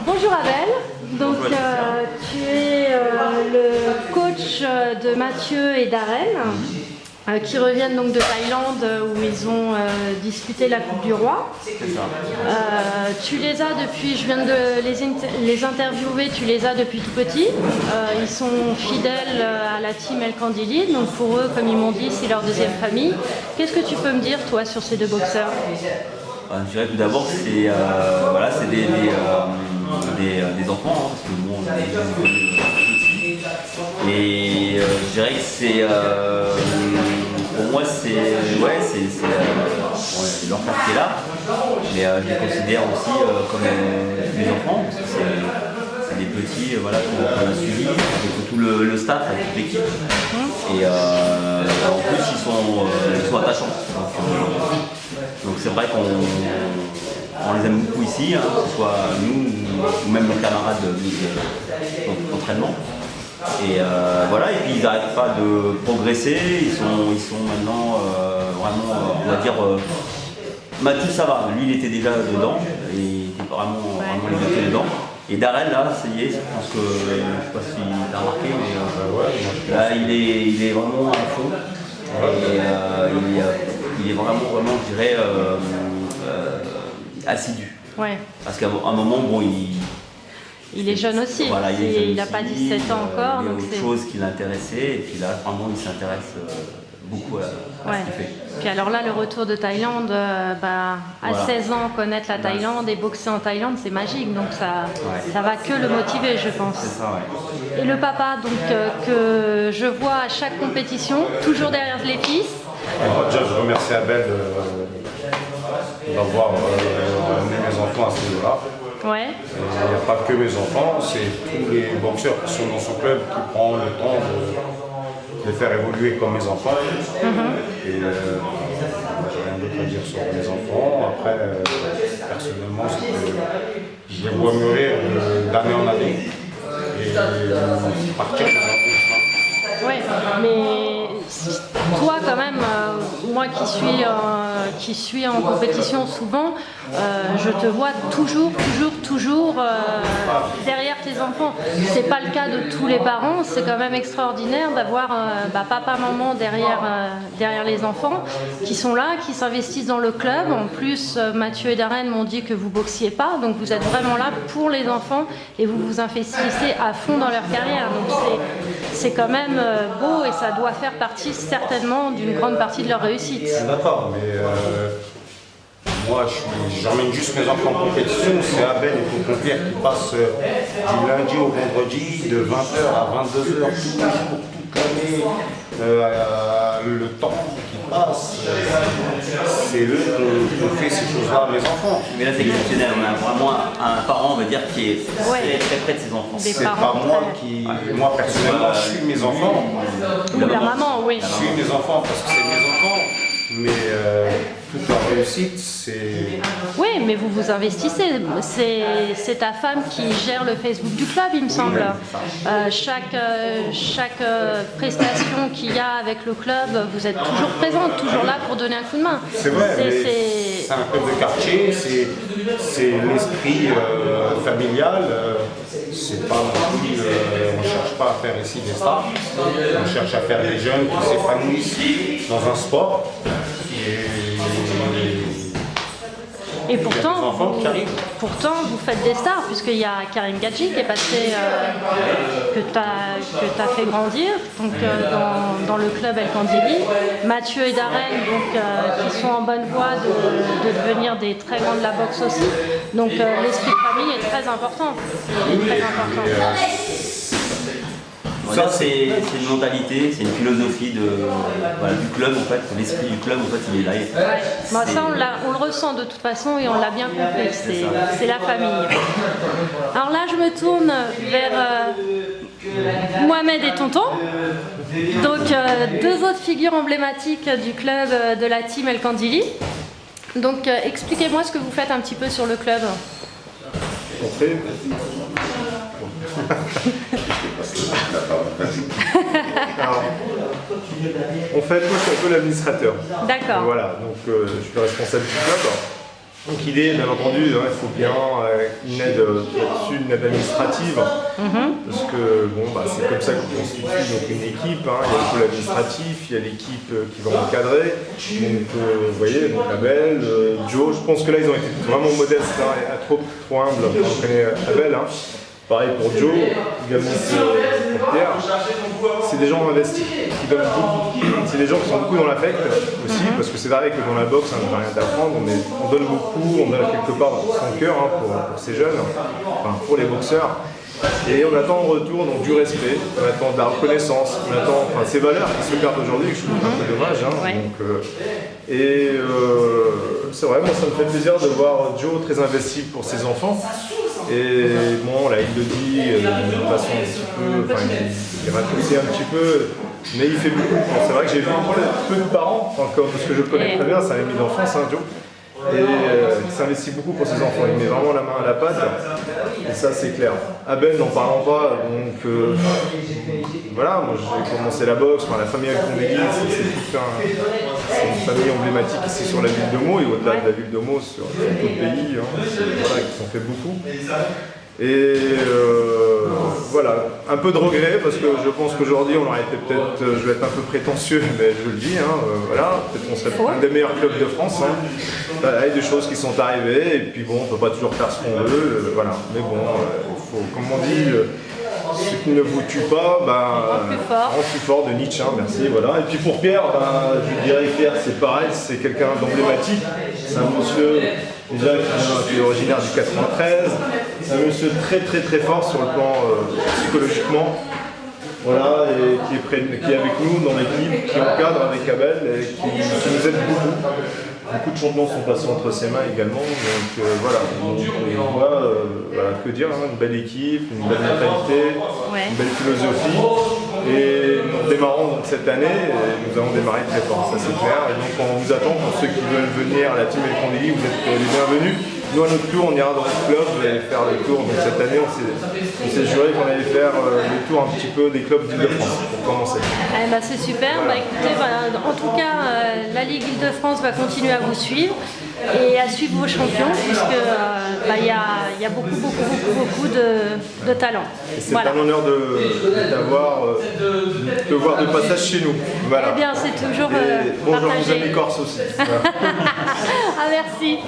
Bonjour Abel, donc tu es le coach de Mathieu et Darren qui reviennent donc de Thaïlande où ils ont disputé la Coupe du Roi. Tu les as depuis, je viens de les interviewer, tu les as depuis tout petit. Ils sont fidèles à la team El Kandili, donc pour eux, comme ils m'ont dit, c'est leur deuxième famille. Qu'est-ce que tu peux me dire toi sur ces deux boxeurs? Je dirais tout d'abord que c'est voilà, des enfants, hein, parce que nous on est aussi. Et je dirais que c'est pour moi c'est leur quartier là, mais je les considère aussi comme mes enfants, parce que c'est des petits voilà, qu'on a suivis avec tout le staff, avec toute l'équipe. Et en plus ils sont attachants. Donc c'est vrai qu'on les aime beaucoup ici, hein, que ce soit nous ou même nos camarades d'entraînement. Et voilà, et puis ils n'arrêtent pas de progresser, ils sont maintenant vraiment, on va dire, Mathieu ça va, lui il était déjà dedans, et il était vraiment limité dedans. Et Darren là, ça y est, je pense que, je ne sais pas s'il a remarqué, mais là il est vraiment à fond. Et il est vraiment, je dirais, assidu. Ouais. Parce qu'à un moment, bon, il est jeune aussi, voilà, il n'a pas 17 ans encore. Il y a donc autre chose qui l'intéressait, et puis là, vraiment, il s'intéresse beaucoup à ce qu'il fait. Puis alors là, le retour de Thaïlande, à 16 ans, connaître la Thaïlande et boxer en Thaïlande, c'est magique, donc ça va que le motiver, je pense. C'est ça, ouais. Et le papa, donc, que je vois à chaque compétition, toujours derrière les fils. Déjà, je remercie Abel d'avoir amené mes enfants à ce niveau-là. Ouais. Il n'y a pas que mes enfants, c'est tous les boxeurs qui sont dans son club qui prend le temps de les faire évoluer comme mes enfants. Et j'ai rien d'autre à dire sur mes enfants. Après, personnellement, je les vois mûrir d'année en année et partir dans un bon chemin. Ouais, mais toi quand même, moi qui suis en compétition souvent, je te vois toujours derrière tes enfants. C'est pas le cas de tous les parents, c'est quand même extraordinaire d'avoir papa, maman derrière les enfants qui sont là, qui s'investissent dans le club. En plus, Mathieu et Darren m'ont dit que vous boxiez pas, donc vous êtes vraiment là pour les enfants et vous vous investissez à fond dans leur carrière. Donc c'est quand même beau et ça doit faire partie certainement d'une grande partie de leur réussite. D'accord, mais moi j'emmène juste mes enfants en compétition, c'est Abel et tout compère qui passe du lundi au vendredi de 20h à 22h tous les jours, toute l'année. Le temps qui passe, c'est eux qu'on fait ces choses-là à mes enfants. Mais là c'est exceptionnel, on a vraiment un parent, on va dire, qui est très près de ses enfants. C'est pas moi qui, moi personnellement, je suis mes enfants. Ou la maman, oui. Je suis mes enfants parce que c'est mes enfants, mais toute leur réussite, c'est... Oui, mais vous vous investissez. C'est ta femme qui gère le Facebook du club, il me semble. Chaque prestation qu'il y a avec le club, vous êtes toujours présente, toujours là pour donner un coup de main. C'est vrai, c'est un club de quartier, c'est l'esprit familial. C'est pas non plus, on ne cherche pas à faire ici des stars, on cherche à faire des jeunes qui s'épanouissent dans un sport. Et pourtant, pourtant, vous faites des stars, puisqu'il y a Karim Gadji qui est passé, que tu as fait grandir donc, dans le club El Kandili. Mathieu et Darren donc, qui sont en bonne voie de devenir des très grands de la boxe aussi. Donc l'esprit de famille est très important. Ça c'est une mentalité, c'est une philosophie du club en fait, l'esprit du club en fait il est là. Bon, ça on le ressent de toute façon et on l'a bien compris, c'est la famille. Alors là je me tourne vers Mohamed et Tonton, donc deux autres figures emblématiques du club de la team El Kandili. Donc expliquez-moi ce que vous faites un petit peu sur le club. Alors, en fait, moi je suis un peu l'administrateur. D'accord. Voilà, donc je suis responsable du club. Donc l'idée, bien entendu, il faut bien une aide là-dessus, une aide administrative, parce que bon, c'est comme ça qu'on constitue donc, une équipe. Il y a le pôle administratif, il y a l'équipe qui va encadrer. Donc vous voyez, donc Abel, Joe, je pense que là ils ont été vraiment modestes, trop humbles. On connaît Abel. Pareil pour Joe, également pour Pierre. C'est des gens investis, qui donnent beaucoup. C'est des gens qui sont beaucoup dans l'affect aussi, parce que c'est vrai que dans la boxe, on n'a rien d'apprendre, mais on donne beaucoup, on donne quelque part son cœur pour ces jeunes, pour les boxeurs. Et on attend en retour donc, du respect, on attend de la reconnaissance, on attend ces valeurs qui se perdent aujourd'hui, que je trouve un peu dommage. C'est vrai, moi ça me fait plaisir de voir Joe très investi pour ses enfants. Et bon, là il le dit de façon un petit peu, il raccourcit un petit peu, mais il fait beaucoup. C'est vrai que j'ai vu peu de parents, parce que je le connais très bien, c'est un ami d'enfance, Joe. Et il s'investit beaucoup pour ses enfants, il met vraiment la main à la pâte, et ça c'est clair. Abel, n'en parlons pas, donc voilà, moi j'ai commencé la boxe, la famille Alcondegui, c'est une famille emblématique ici sur la ville de Meaux, et au-delà de la ville de Meaux, sur tout le pays, qui ont fait beaucoup. Et voilà, un peu de regret parce que je pense qu'aujourd'hui on aurait été peut-être, je vais être un peu prétentieux, mais je le dis, peut-être qu'on serait un des meilleurs clubs de France. Il y a des choses qui sont arrivées et puis bon, on ne peut pas toujours faire ce qu'on veut, mais bon, il faut, comme on dit, ce qui ne vous tue pas, rend plus fort de Nietzsche, merci, voilà. Et puis pour Pierre, je dirais Pierre c'est pareil, c'est quelqu'un d'emblématique, c'est un monsieur déjà qui est originaire du 93, c'est un monsieur très très très fort sur le plan psychologiquement, voilà, et qui est avec nous dans l'équipe, qui encadre avec Abel et qui nous aide beaucoup. Beaucoup de champions sont passés entre ses mains également, donc voilà, on voit, que dire, une belle équipe, une belle mentalité, une belle philosophie, et nous démarrons donc cette année, et nous allons démarrer très fort, ça c'est clair, et donc on vous attend pour ceux qui veulent venir à la team Alcondegui, vous êtes les bienvenus. Nous à notre tour, on ira dans le club et faire le tour, donc cette année on s'est juré qu'on allait faire le tour un petit peu des clubs d'Île-de-France pour commencer. C'est super, écoutez, en tout cas la Ligue Île-de-France va continuer à vous suivre et à suivre vos champions puisque y a beaucoup de talent. C'est un honneur de voir de passage chez nous. Voilà. Eh bien c'est toujours bonjour partagé. aux amis corses aussi. Merci.